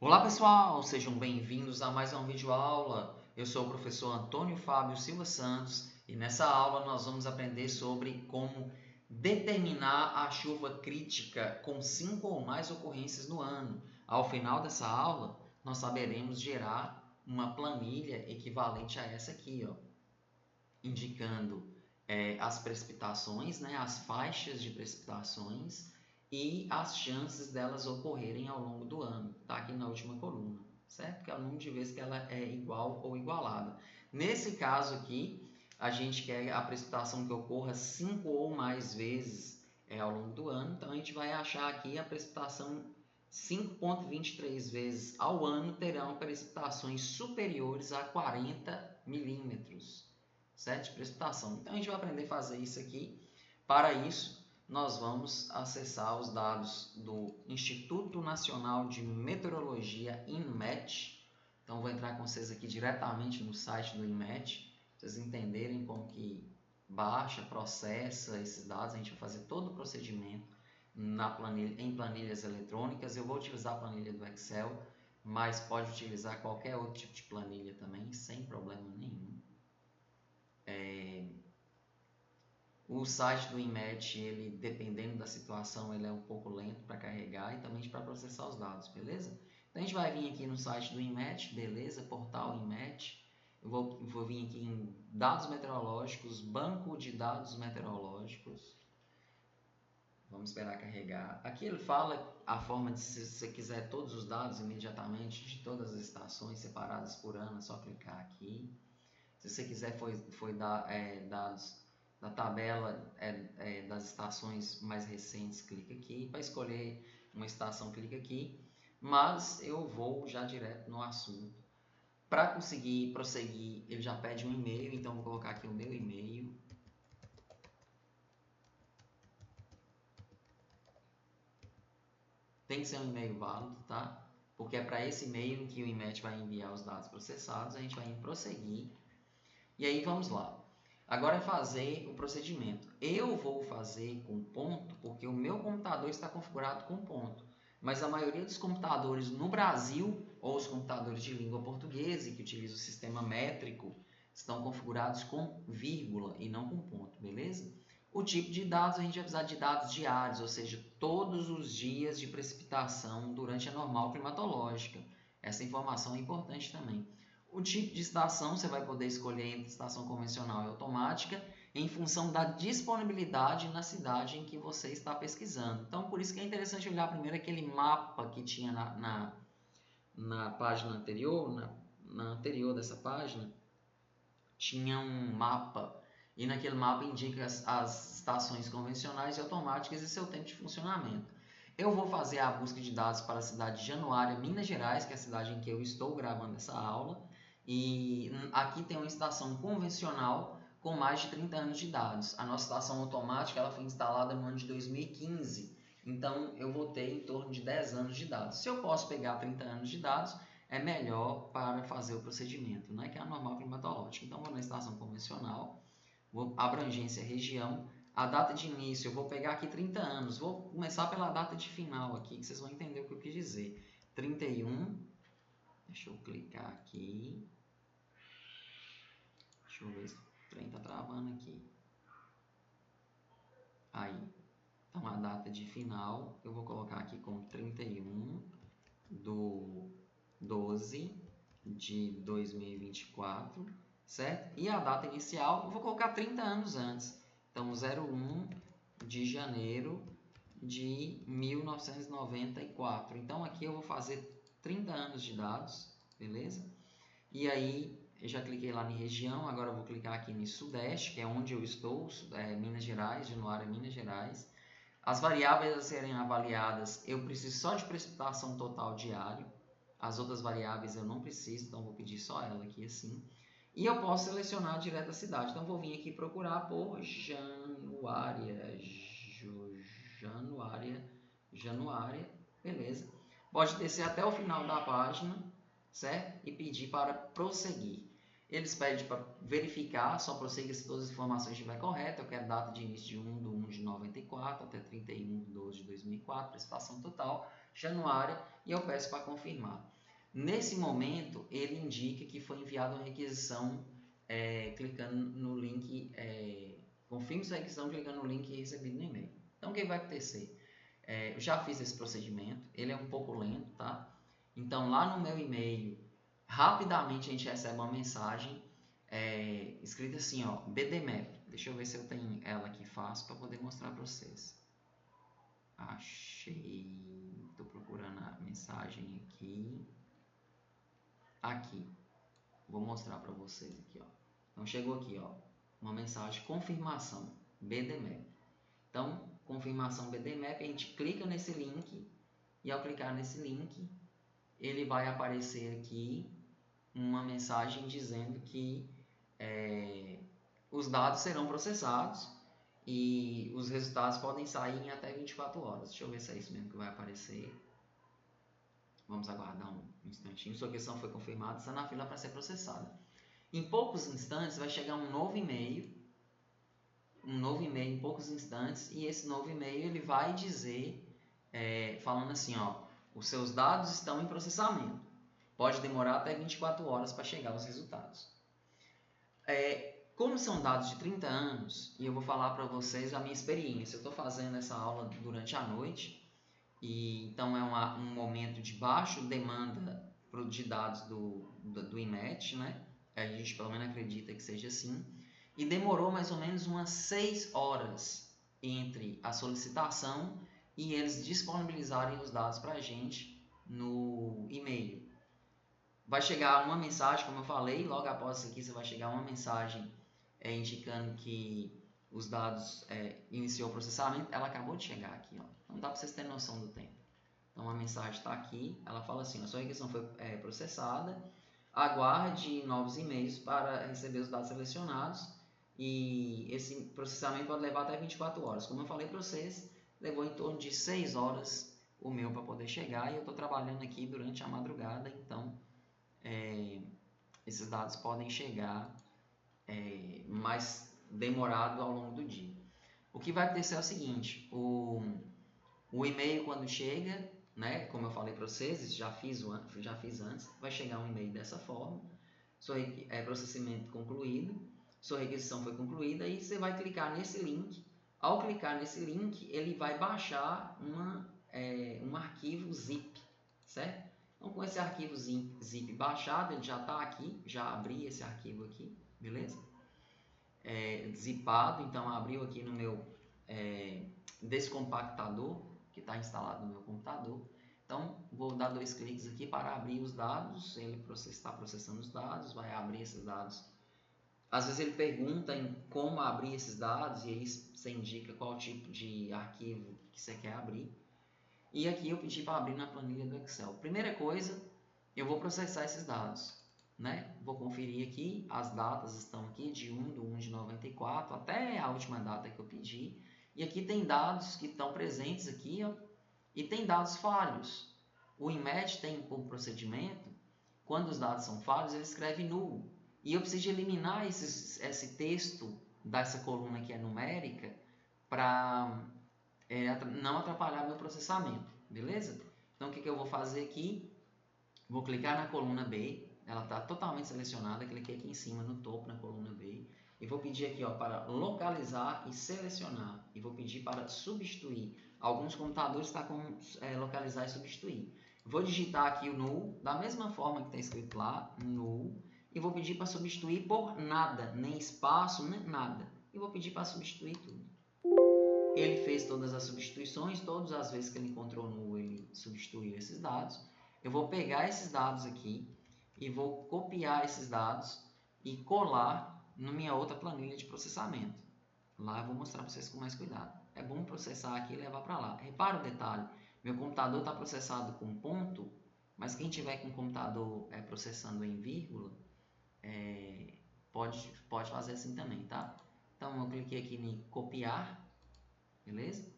Olá pessoal, sejam bem-vindos a mais uma videoaula. Eu sou o professor Antônio Fábio Silva Santos e nessa aula nós vamos aprender sobre como determinar a chuva crítica com 5 ou mais ocorrências no ano. Ao final dessa aula, nós saberemos gerar uma planilha equivalente a essa aqui, ó, indicando as precipitações, né, as faixas de precipitações e as chances delas ocorrerem ao longo do ano. Está aqui na última coluna, certo? Que é o número de vezes que ela é igual ou igualada. Nesse caso aqui, a gente quer a precipitação que ocorra 5 ou mais vezes ao longo do ano, então a gente vai achar aqui a precipitação 5,23 vezes ao ano terão precipitações superiores a 40 milímetros, certo? De precipitação. Então a gente vai aprender a fazer isso aqui. Para isso, nós vamos acessar os dados do Instituto Nacional de Meteorologia, INMET. Então vou entrar com vocês aqui diretamente no site do INMET, para vocês entenderem como que baixa, processa esses dados. A gente vai fazer todo o procedimento em planilhas eletrônicas. Eu vou utilizar a planilha do Excel, mas pode utilizar qualquer outro tipo de planilha também, sem problema nenhum. O site do INMET, ele, dependendo da situação, ele é um pouco lento para carregar e também para processar os dados, beleza? Então a gente vai vir aqui no site do INMET, beleza? Portal INMET. Eu vou vir aqui em dados meteorológicos, banco de dados meteorológicos. Vamos esperar carregar. Aqui ele fala a forma de, se você quiser todos os dados imediatamente, de todas as estações separadas por ano, é só clicar aqui. Se você quiser dados da tabela das estações mais recentes, clica aqui. Para escolher uma estação, clica aqui. Mas eu vou já direto no assunto. Para conseguir prosseguir, ele já pede um e-mail, então vou colocar aqui o meu e-mail. Tem que ser um e-mail válido, tá? Porque é para esse e-mail que o INMET vai enviar os dados processados. A gente vai prosseguir. E aí vamos lá. Agora é fazer o procedimento. Eu vou fazer com ponto porque o meu computador está configurado com ponto. Mas a maioria dos computadores no Brasil, ou os computadores de língua portuguesa que utilizam o sistema métrico, estão configurados com vírgula e não com ponto, beleza? O tipo de dados, a gente vai precisar de dados diários, ou seja, todos os dias de precipitação durante a normal climatológica. Essa informação é importante também. O tipo de estação você vai poder escolher entre estação convencional e automática em função da disponibilidade na cidade em que você está pesquisando. Então, por isso que é interessante olhar primeiro aquele mapa que tinha na página anterior, na anterior dessa página, tinha um mapa e naquele mapa indica as estações convencionais e automáticas e seu tempo de funcionamento. Eu vou fazer a busca de dados para a cidade de Januária, Minas Gerais, que é a cidade em que eu estou gravando essa aula. E aqui tem uma estação convencional com mais de 30 anos de dados. A nossa estação automática ela foi instalada no ano de 2015, então eu vou ter em torno de 10 anos de dados. Se eu posso pegar 30 anos de dados, é melhor para fazer o procedimento, né? Que é a normal climatológica. Então, vou na estação convencional, vou abrangência região, a data de início, eu vou pegar aqui 30 anos, vou começar pela data de final aqui, que vocês vão entender o que eu quis dizer. 31, deixa eu clicar aqui, deixa eu ver se o trem está travando aqui. Aí, então a data de final, eu vou colocar aqui como 31/12 de 2024, certo? E a data inicial, eu vou colocar 30 anos antes. Então, 01 de janeiro de 1994. Então, aqui eu vou fazer 30 anos de dados, beleza? E aí, eu já cliquei lá em região, agora eu vou clicar aqui em Sudeste, que é onde eu estou, Minas Gerais, Januária, Minas Gerais. As variáveis a serem avaliadas, eu preciso só de precipitação total diário. As outras variáveis eu não preciso, então vou pedir só ela aqui assim. E eu posso selecionar direto a cidade. Então vou vir aqui procurar por Januária, beleza. Pode descer até o final da página, certo? E pedir para prosseguir. Eles pedem para verificar, só prossiga se todas as informações estiverem corretas. Eu quero data de início de 1/1 de 94 até 31/12 de 2004, precipitação total. Januária, e eu peço para confirmar. Nesse momento, ele indica que foi enviada uma requisição clicando no link, confirme sua requisição clicando no link recebido no e-mail. Então, o que vai acontecer? Eu já fiz esse procedimento, ele é um pouco lento, tá? Então, lá no meu e-mail, rapidamente a gente recebe uma mensagem escrita assim, ó, BDMap. Deixa eu ver se eu tenho ela aqui fácil para poder mostrar para vocês. Achei, estou procurando a mensagem aqui. Aqui, vou mostrar para vocês aqui, ó. Então, chegou aqui, ó, uma mensagem confirmação BDMap. Então, confirmação BDMap, a gente clica nesse link e ao clicar nesse link, ele vai aparecer aqui uma mensagem dizendo que os dados serão processados e os resultados podem sair em até 24 horas. Deixa eu ver se é isso mesmo que vai aparecer. Vamos aguardar um instantinho. Sua questão foi confirmada, está na fila para ser processada. Em poucos instantes vai chegar um novo e-mail em poucos instantes, e esse novo e-mail ele vai dizer, falando assim, ó, os seus dados estão em processamento. Pode demorar até 24 horas para chegar os resultados. Como são dados de 30 anos, e eu vou falar para vocês a minha experiência, eu estou fazendo essa aula durante a noite, e então é um momento de baixa demanda de dados do IMET, né? A gente pelo menos acredita que seja assim, e demorou mais ou menos umas 6 horas entre a solicitação e eles disponibilizarem os dados para a gente no e-mail. Vai chegar uma mensagem, como eu falei, logo após isso aqui você vai chegar uma mensagem indicando que os dados iniciou o processamento. Ela acabou de chegar aqui, ó. Não dá para vocês terem noção do tempo. Então a mensagem está aqui, ela fala assim, a sua requisição foi processada, aguarde novos e-mails para receber os dados selecionados e esse processamento pode levar até 24 horas. Como eu falei para vocês, levou em torno de 6 horas o meu para poder chegar e eu estou trabalhando aqui durante a madrugada, então esses dados podem chegar mais demorado ao longo do dia. O que vai acontecer é o seguinte, o e-mail quando chega, né, como eu falei para vocês, já fiz antes, vai chegar um e-mail dessa forma, processamento concluído, sua requisição foi concluída, e você vai clicar nesse link. Ao clicar nesse link, ele vai baixar um arquivo zip, certo? Então, com esse arquivo zip baixado, ele já está aqui, já abri esse arquivo aqui, beleza? Zipado, então abriu aqui no meu descompactador, que está instalado no meu computador. Então, vou dar 2 cliques aqui para abrir os dados, ele está processando os dados, vai abrir esses dados. Às vezes ele pergunta em como abrir esses dados, e aí você indica qual tipo de arquivo que você quer abrir. E aqui eu pedi para abrir na planilha do Excel. Primeira coisa, eu vou processar esses dados, né? Vou conferir aqui, as datas estão aqui de 1/1/94 até a última data que eu pedi. E aqui tem dados que estão presentes aqui, ó, e tem dados falhos. O IMET tem por procedimento, quando os dados são falhos, ele escreve null. E eu preciso eliminar esse texto dessa coluna que é numérica para não atrapalhar meu processamento, beleza? Então, o que eu vou fazer aqui? Vou clicar na coluna B, ela está totalmente selecionada, cliquei aqui em cima no topo na coluna B, e vou pedir aqui, ó, para localizar e selecionar, e vou pedir para substituir. Alguns computadores estão com localizar e substituir. Vou digitar aqui o null, da mesma forma que está escrito lá, null, e vou pedir para substituir por nada, nem espaço, nem nada. E vou pedir para substituir tudo. Ele fez todas as substituições, todas as vezes que ele encontrou null, ele substituiu esses dados. Eu vou pegar esses dados aqui e vou copiar esses dados e colar na minha outra planilha de processamento. Lá eu vou mostrar para vocês com mais cuidado. É bom processar aqui e levar para lá. Repara o detalhe, meu computador está processado com ponto, mas quem tiver com o computador processando em vírgula, pode fazer assim também, tá? Então eu cliquei aqui em copiar, beleza?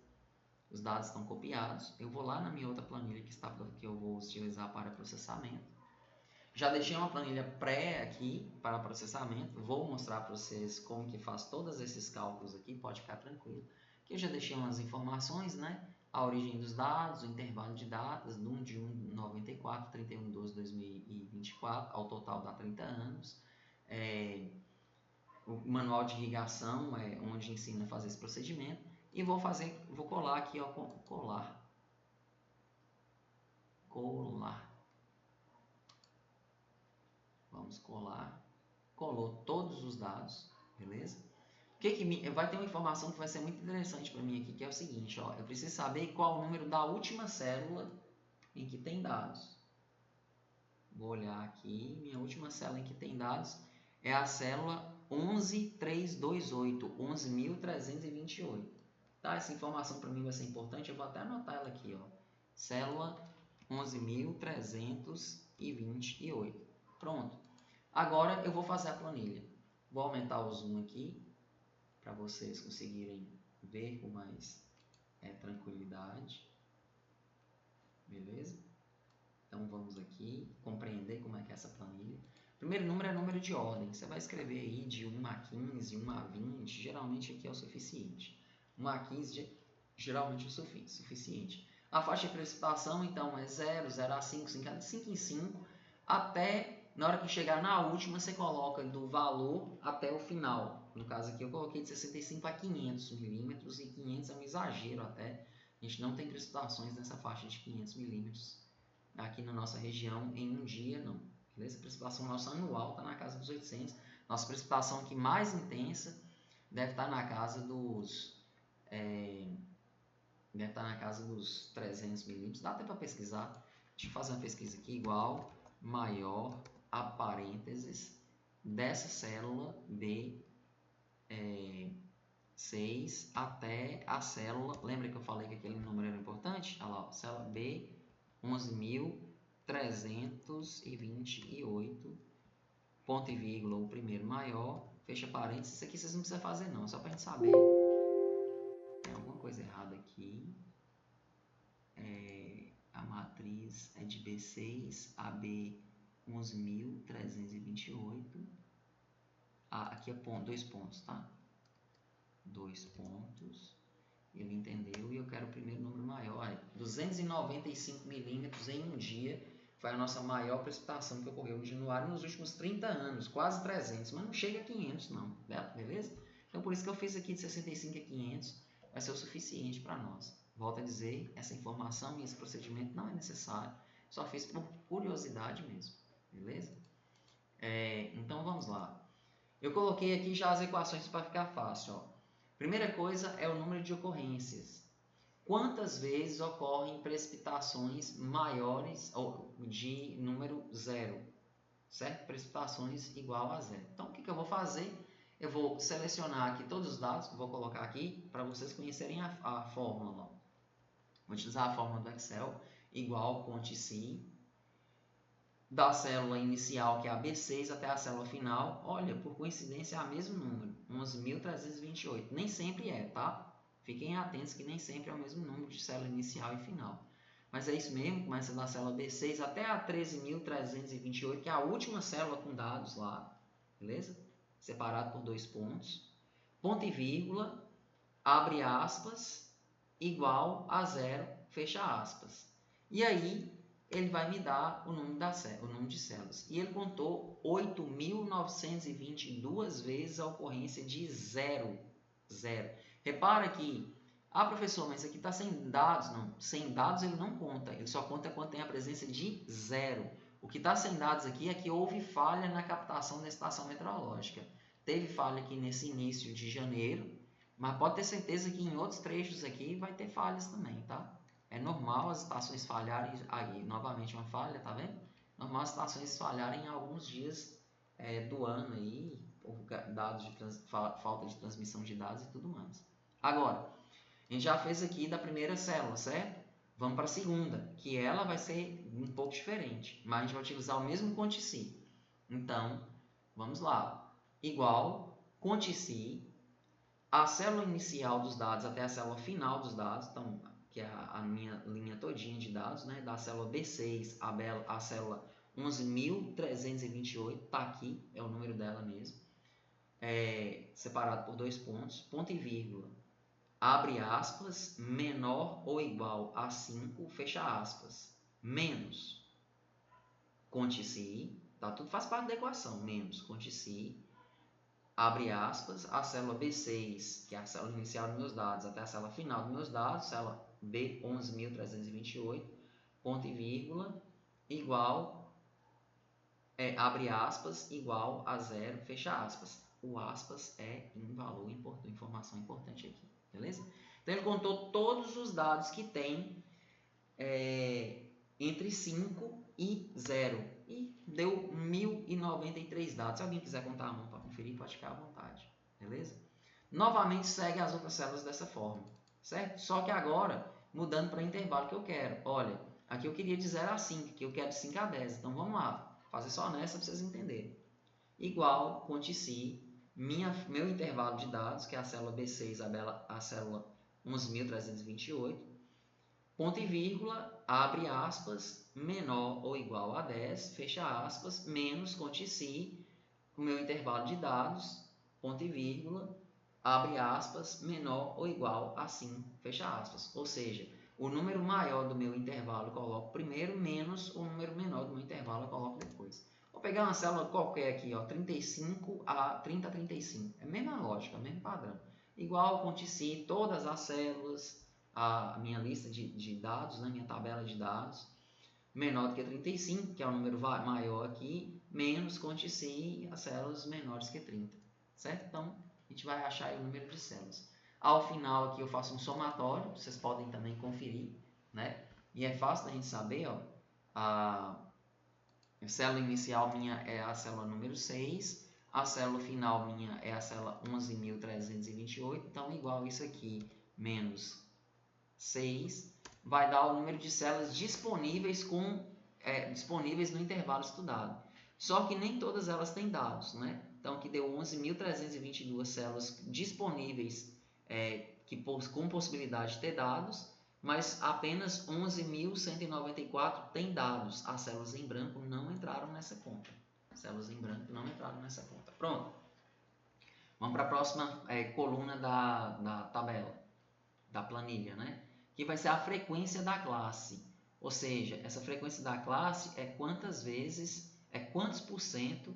Os dados estão copiados. Eu vou lá na minha outra planilha que eu vou utilizar para processamento. Já deixei uma planilha pré aqui para processamento. Vou mostrar para vocês como que faz todos esses cálculos aqui. Pode ficar tranquilo. Que eu já deixei umas informações, né? a origem dos dados, o intervalo de datas, 1 de 94, 31 de 12 de 2024, ao total dá 30 anos. O manual de irrigação é onde ensina a fazer esse procedimento. E vou colar aqui, ó, colar. Vamos colar. Colou todos os dados, beleza? Vai ter uma informação que vai ser muito interessante para mim aqui, que é o seguinte, ó, eu preciso saber qual o número da última célula em que tem dados. Vou olhar aqui, minha última célula em que tem dados é a célula 11.328, 11.328. Tá? Essa informação para mim vai ser importante, eu vou até anotar ela aqui, ó. Célula 11.328. Pronto. Agora eu vou fazer a planilha. Vou aumentar o zoom aqui, para vocês conseguirem ver com mais tranquilidade. Beleza? Então vamos aqui compreender como é que é essa planilha. O primeiro número é número de ordem. Você vai escrever aí de 1 a 15, 1 a 20, geralmente aqui é o suficiente. 1 a 15 geralmente é o suficiente. A faixa de precipitação então é 0, 0 a 5, 5 em 5, até na hora que chegar na última você coloca do valor até o final. No caso aqui eu coloquei de 65 a 500 milímetros, e 500 é um exagero até. A gente não tem precipitações nessa faixa de 500 milímetros aqui na nossa região em um dia, não. Beleza? A precipitação nossa anual está na casa dos 800. Nossa precipitação aqui mais intensa deve estar na casa dos 300 milímetros. Dá até para pesquisar. Deixa eu fazer uma pesquisa aqui. Igual, maior, a parênteses, dessa célula B6 até a célula. Lembra que eu falei que aquele número era importante? Olha lá, célula B 11.328, ponto e vírgula, o primeiro maior, fecha parênteses. Isso aqui vocês não precisam fazer não, é só para a gente saber. Tem alguma coisa errada aqui. A matriz é de B6 a B 11.328. Aqui é ponto, 2 pontos, tá? 2 pontos. Ele entendeu e eu quero o primeiro número maior. 295 milímetros em um dia foi a nossa maior precipitação que ocorreu no Januário nos últimos 30 anos, quase 300, mas não chega a 500 não, beleza? Então por isso que eu fiz aqui de 65 a 500, vai ser o suficiente para nós. Volto a dizer, essa informação e esse procedimento não é necessário, só fiz por curiosidade mesmo, beleza? Então vamos lá. Eu coloquei aqui já as equações para ficar fácil, ó. Primeira coisa é o número de ocorrências. Quantas vezes ocorrem precipitações maiores ou de número 0? Certo? Precipitações igual a 0. Então, o que eu vou fazer? Eu vou selecionar aqui todos os dados que eu vou colocar aqui para vocês conhecerem a fórmula. Vou utilizar a fórmula do Excel, igual quantici, da célula inicial, que é a B6, até a célula final. Olha, por coincidência é o mesmo número, 11.328. Nem sempre é, tá? Fiquem atentos que nem sempre é o mesmo número de célula inicial e final. Mas é isso mesmo, começa da célula B6 até a 13.328, que é a última célula com dados lá, beleza? Separado por 2 pontos. Ponto e vírgula, abre aspas, igual a 0, fecha aspas. E aí, ele vai me dar o número de células. E ele contou 8.922 vezes a ocorrência de 0. Repara que, professor, mas aqui está sem dados. Não, sem dados ele não conta. Ele só conta quando tem a presença de 0. O que está sem dados aqui é que houve falha na captação da estação meteorológica. Teve falha aqui nesse início de janeiro, mas pode ter certeza que em outros trechos aqui vai ter falhas também, tá? É normal as estações falharem, aí novamente uma falha, tá vendo? Normal as estações falharem em alguns dias do ano aí, por dados de falta de transmissão de dados e tudo mais. Agora, a gente já fez aqui da primeira célula, certo? Vamos para a segunda, que ela vai ser um pouco diferente, mas a gente vai utilizar o mesmo quantici. Então, vamos lá. Igual quantici, a célula inicial dos dados até a célula final dos dados, então, que é a minha linha todinha de dados, né? Da célula B6 a célula 11.328, está aqui, é o número dela mesmo, separado por 2 pontos, ponto e vírgula. abre aspas, menor ou igual a 5, fecha aspas, menos, conte-se, tá? Tudo faz parte da equação, menos, conte-se, abre aspas, a célula B6, que é a célula inicial dos meus dados, até a célula final dos meus dados, célula B11.328, ponto e vírgula, igual, abre aspas, igual a 0, fecha aspas. O aspas é um valor importante, informação importante aqui, beleza? Então, ele contou todos os dados que tem entre 5 e 0 e deu 1093 dados. Se alguém quiser contar a mão para conferir, pode ficar à vontade, beleza? Novamente, segue as outras células dessa forma, certo? Só que agora, mudando para intervalo que eu quero. Olha, aqui eu queria de 0 a 5, aqui eu quero de 5 a 10. Então, vamos lá, fazer só nessa para vocês entenderem. Igual, conte-se, meu intervalo de dados, que é a célula B6, a célula 11.328, ponto e vírgula, abre aspas, menor ou igual a 10, fecha aspas, menos, conte-se, o meu intervalo de dados, ponto e vírgula, abre aspas, menor ou igual a 5, fecha aspas. Ou seja, o número maior do meu intervalo eu coloco primeiro, menos o número menor do meu intervalo eu coloco depois. Vou pegar uma célula qualquer aqui, ó, 35 a 30 a 35. É a mesma lógica, o mesmo padrão. Igual, conte-se, todas as células, a minha lista de dados, né, minha tabela de dados, menor do que 35, que é o número maior aqui, menos, conte-se, as células menores que 30. Certo? Então, a gente vai achar aí o número de células. Ao final aqui eu faço um somatório, vocês podem também conferir, né? E é fácil da gente saber, ó, a célula inicial minha é a célula número 6, a célula final minha é a célula 11.328, então igual isso aqui, menos 6, vai dar o número de células disponíveis, disponíveis no intervalo estudado. Só que nem todas elas têm dados, né? Então, aqui deu 11.322 células disponíveis com possibilidade de ter dados, mas apenas 11.194 têm dados. As células em branco não entraram nessa conta. Pronto. Vamos para a próxima coluna da tabela, da planilha, né? Que vai ser a frequência da classe. Ou seja, essa frequência da classe é quantas vezes, quantos por cento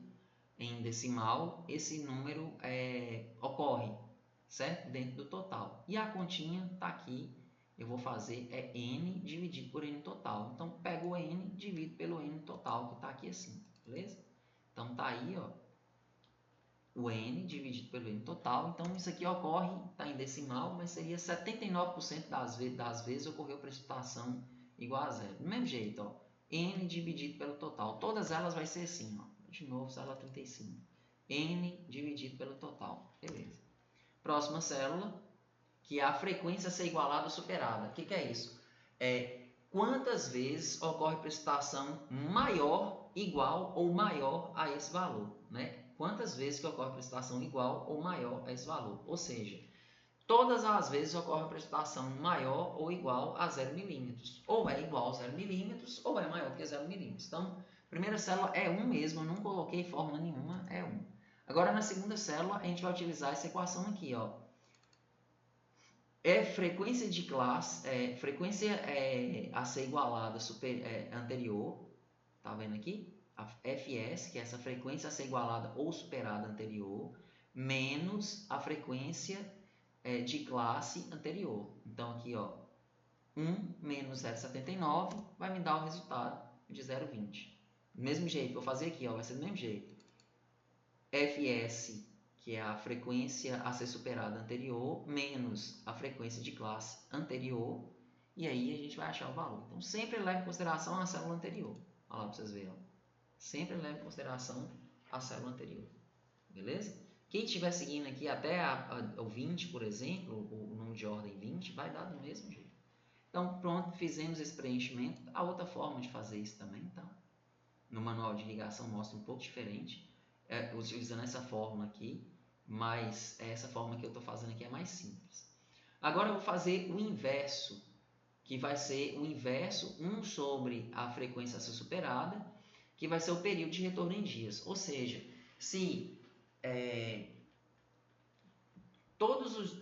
em decimal esse número ocorre, certo? Dentro do total. E a continha está aqui, eu vou fazer n dividido por n total. Então, pego o n, divido pelo n total, que está aqui assim, beleza? Então, está aí, ó, o n dividido pelo n total. Então, isso aqui ocorre, está em decimal, mas seria 79% das vezes ocorreu precipitação igual a zero. Do mesmo jeito, ó, n dividido pelo total. Todas elas vai ser assim, ó. De novo, célula 35. n dividido pelo total. Beleza. Próxima célula, que é a frequência ser igualada ou superada. O que é isso? Quantas vezes ocorre precipitação maior, igual ou maior a esse valor, né? Quantas vezes que ocorre precipitação igual ou maior a esse valor. Ou seja, todas as vezes ocorre precipitação maior ou igual a 0 milímetros. Ou é igual a 0 milímetros, ou é maior que 0 milímetros. Então, a primeira célula é 1 mesmo, eu não coloquei fórmula nenhuma, é 1. Agora, na segunda célula, a gente vai utilizar essa equação aqui, ó. Frequência de classe, frequência a ser igualada anterior, tá vendo aqui? A Fs, que é essa frequência a ser igualada ou superada anterior, menos a frequência de classe anterior. Então, aqui, ó, 1 menos 0,79 vai me dar o resultado de 0,20. Do mesmo jeito, vou fazer aqui, ó, vai ser do mesmo jeito. Fs, que é a frequência a ser superada anterior, menos a frequência de classe anterior, e aí a gente vai achar o valor. Então, sempre leve em consideração a célula anterior. Olha lá para vocês verem. Ó. Sempre leve em consideração a célula anterior. Beleza? Quem estiver seguindo aqui até o 20, por exemplo, o número de ordem 20, vai dar do mesmo jeito. Então, pronto, fizemos esse preenchimento. Há outra forma de fazer isso também, tá? No manual de irrigação mostra um pouco diferente, utilizando essa fórmula aqui, mas essa forma que eu estou fazendo aqui é mais simples. Agora eu vou fazer o inverso, que vai ser o inverso 1 sobre a frequência a ser superada, que vai ser o período de retorno em dias. Ou seja, se todos os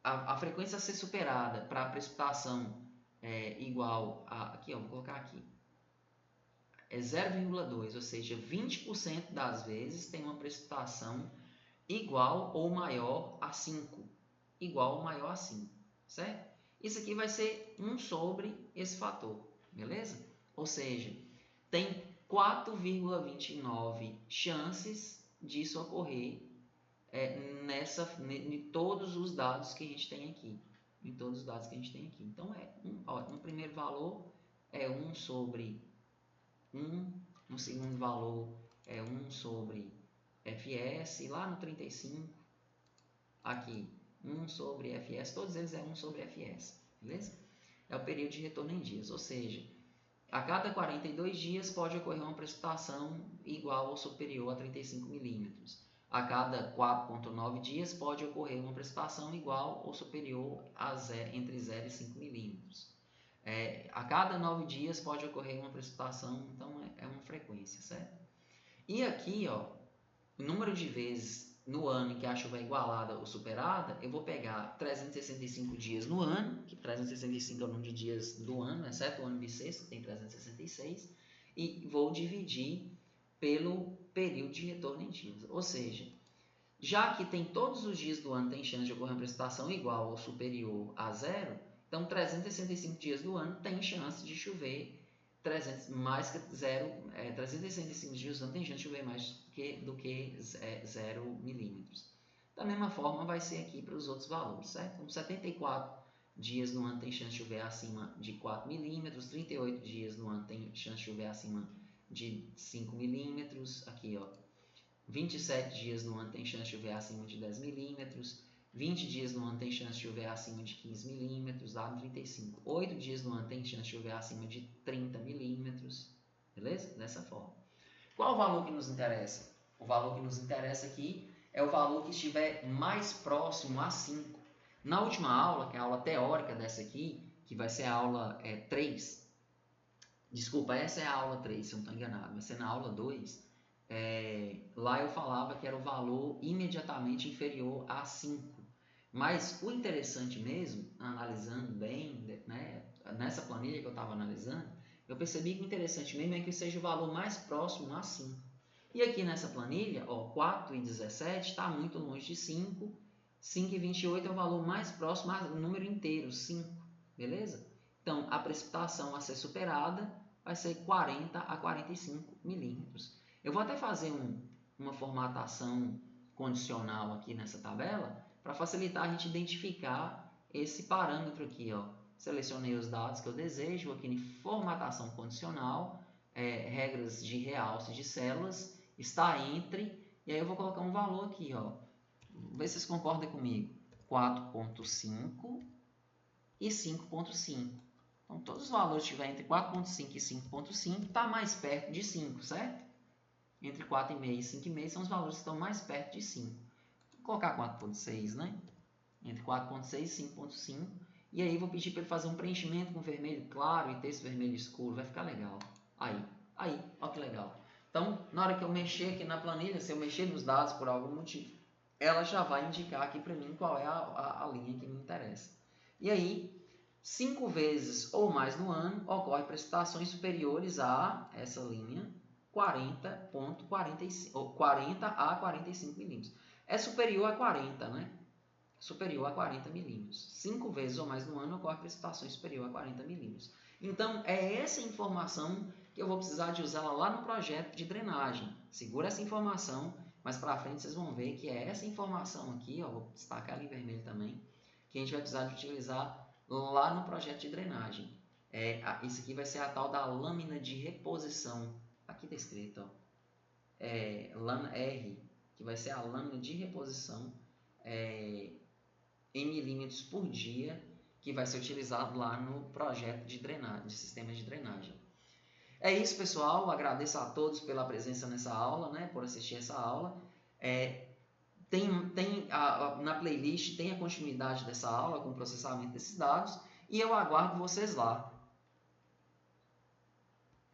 a frequência a ser superada para a precipitação igual a... Aqui, ó, vou colocar aqui. É 0,2, ou seja, 20% das vezes tem uma precipitação igual ou maior a 5. Igual ou maior a 5, certo? Isso aqui vai ser 1 sobre esse fator, beleza? Ou seja, tem 4,29 chances disso ocorrer em todos os dados que a gente tem aqui. Em todos os dados que a gente tem aqui. Então, no primeiro valor é 1 sobre 1, no segundo valor é 1 sobre Fs, e lá no 35, aqui, 1 sobre Fs, todos eles é 1 sobre Fs, beleza? É o período de retorno em dias, ou seja, a cada 42 dias pode ocorrer uma precipitação igual ou superior a 35 milímetros. A cada 4,9 dias pode ocorrer uma precipitação igual ou superior a entre 0 e 5 milímetros. A cada 9 dias pode ocorrer uma precipitação, então é uma frequência, certo? E aqui, ó, o número de vezes no ano em que a chuva é igualada ou superada, eu vou pegar 365 dias no ano, que 365 é o número de dias do ano, exceto o ano bissexto, que tem 366, e vou dividir pelo período de retorno em dias. Ou seja, já que tem todos os dias do ano tem chance de ocorrer uma precipitação igual ou superior a 0, então 365 dias do ano tem chance de chover mais que 365 dias do ano tem chance de chover mais do que 0 milímetros. Da mesma forma vai ser aqui para os outros valores, certo? Então 74 dias no ano tem chance de chover acima de 4 milímetros, 38 dias no ano tem chance de chover acima de 5 milímetros, aqui ó, 27 dias no ano tem chance de chover acima de 10 milímetros, 20 dias no ano tem chance de chover acima de 15 milímetros, lá no 35. 8 dias no ano tem chance de chover acima de 30 milímetros, beleza? Dessa forma. Qual o valor que nos interessa? O valor que nos interessa aqui é o valor que estiver mais próximo a 5. Na última aula, que é a aula teórica dessa aqui, que vai ser a aula 3, desculpa, essa é a aula 3, se eu não estou enganado, vai ser na aula 2, lá eu falava que era o valor imediatamente inferior a 5. Mas o interessante mesmo, analisando bem, né, nessa planilha que eu estava analisando, eu percebi que o interessante mesmo é que seja o valor mais próximo a 5. E aqui nessa planilha, ó, 4 e 17 está muito longe de 5. 5 e 28 é o valor mais próximo ao número inteiro, 5. Beleza? Então, a precipitação a ser superada vai ser 40 a 45 milímetros. Eu vou até fazer uma formatação condicional aqui nessa tabela para facilitar a gente identificar esse parâmetro aqui, ó. Selecionei os dados que eu desejo, aqui em formatação condicional, regras de realce de células, está entre, e aí eu vou colocar um valor aqui, ó. Vê se vocês concordam comigo. 4,5 e 5,5. Então, todos os valores que estiverem entre 4,5 e 5,5 está mais perto de 5, certo? Entre 4,5 e 5,5 são os valores que estão mais perto de 5. Vou colocar 4,6, né? Entre 4,6 e 5,5. E aí vou pedir para ele fazer um preenchimento com vermelho claro e texto vermelho escuro. Vai ficar legal. Aí, olha que legal. Então, na hora que eu mexer aqui na planilha, se eu mexer nos dados por algum motivo, ela já vai indicar aqui para mim qual é a linha que me interessa. E aí, 5 vezes ou mais no ano, ocorre precipitações superiores a essa linha, 40 a 45 milímetros. É superior a 40, né? Superior a 40 milímetros. 5 vezes ou mais no ano ocorre precipitações superior a 40 milímetros. Então, é essa informação que eu vou precisar de usar lá no projeto de drenagem. Segura essa informação, mas para frente vocês vão ver que é essa informação aqui, ó, vou destacar ali em vermelho também, que a gente vai precisar de utilizar lá no projeto de drenagem. Isso aqui vai ser a tal da lâmina de reposição. Aqui está escrito, ó, lâmina R, que vai ser a lâmina de reposição em milímetros por dia, que vai ser utilizado lá no projeto de drenagem, de sistemas de drenagem. É isso, pessoal. Agradeço a todos pela presença nessa aula, né, por assistir essa aula. Na playlist tem a continuidade dessa aula com o processamento desses dados e eu aguardo vocês lá.